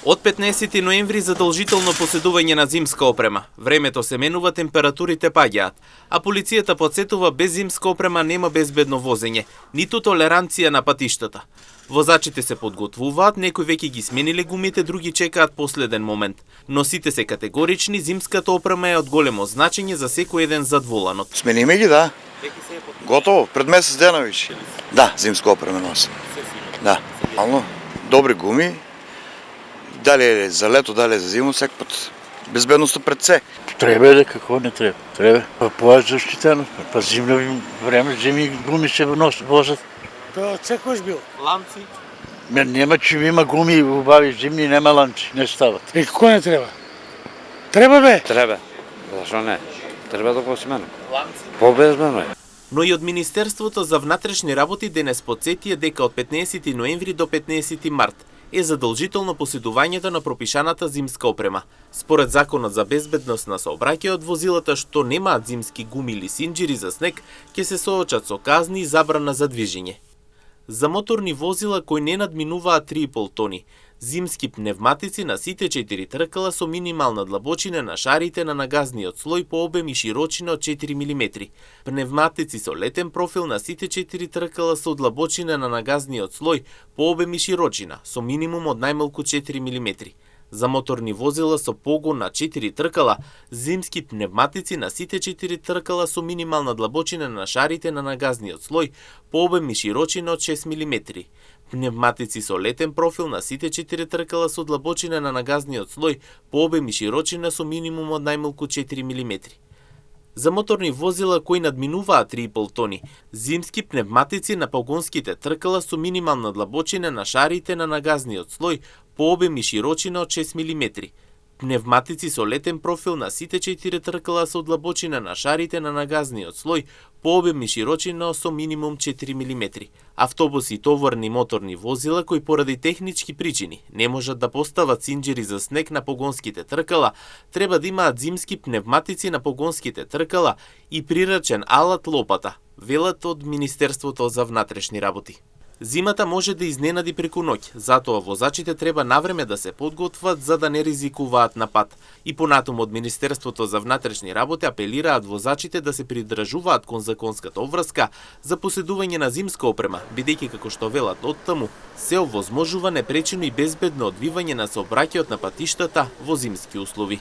Од 15 ноември задолжително поседување на зимска опрема. Времето се менува, температурите паѓаат, а полицијата потсетува без зимска опрема нема безбедно возење, ниту толеранција на патиштата. Возачите се подготвуваат, некои веќе ги смениле гумите, други чекаат последен момент. Но сите се категорични, зимската опрема е од големо значење за секој еден зад воланот. Смениме ги, да. Готово, пред месец дена више. Да, зимска опрема носи. Да, ално добри гуми. Дали е за лето, дали е за зиму, секој пат безбедноста пред се. Треба да, какво не треба? Треба. Па по-защитено, па зимно време, зими гуми се возат. Тоа секојаш бил. Ланци? Нема, че има гуми убави зимни, нема ланци, не стават. И како не треба? Треба бе? Треба. Зашо не? Треба да го смена. Ланци? Побезбено е. Но и од Министерството за внатрешни работи денес потсетија дека од 15 ноември до 15 март е задолжително поседувањето на пропишаната зимска опрема. Според Законот за безбедност на сообраќајот, возилата што немаат зимски гуми или синџири за снег ќе се соочат со казни и забрана за движење. За моторни возила кои не надминуваат 3,5 тони, зимски пневматици на сите 4 тркала со минимална длабочина на шарите на нагазниот слој по обем и широчина од 4 мм. Пневматици со летен профил на сите 4 тркала со длабочина на нагазниот слој по обем и широчина со минимум од најмалку 4 мм. За моторни возила со погон на 4 тркала, зимски пневматици на сите 4 тркала со минимална длабочина на шарите на нагазниот слој по обем и широчина од 6 мм. Пневматици со летен профил на сите 4 тркала со длабочина на нагазниот слој по обем и широчина со минимум од најмалку 4 мм. За моторни возила кои надминуваат 3,5 тони, зимски пневматици на погонските тркала со минимална длабочина на шарите на нагазниот слој по обем и широчина од 6 мм. Пневматици со летен профил на сите 4 тркала со длабочина на шарите на нагазниот слој по обем и широчина со минимум 4 мм. Автобуси и товарни моторни возила кои поради технички причини не можат да постават синџири за снег на погонските тркала, треба да имаат зимски пневматици на погонските тркала и прирачен алат лопата, велат од Министерството за внатрешни работи. Зимата може да изненади преку ноќ, затоа возачите треба навреме да се подготват за да не ризикуваат на пат. И понатаму од Министерството за внатрешни работи апелираат возачите да се придржуваат кон законската обврска за поседување на зимска опрема, бидејќи како што велат оттаму, се овозможува непречено и безбедно одвивање на сообраќајот на патиштата во зимски услови.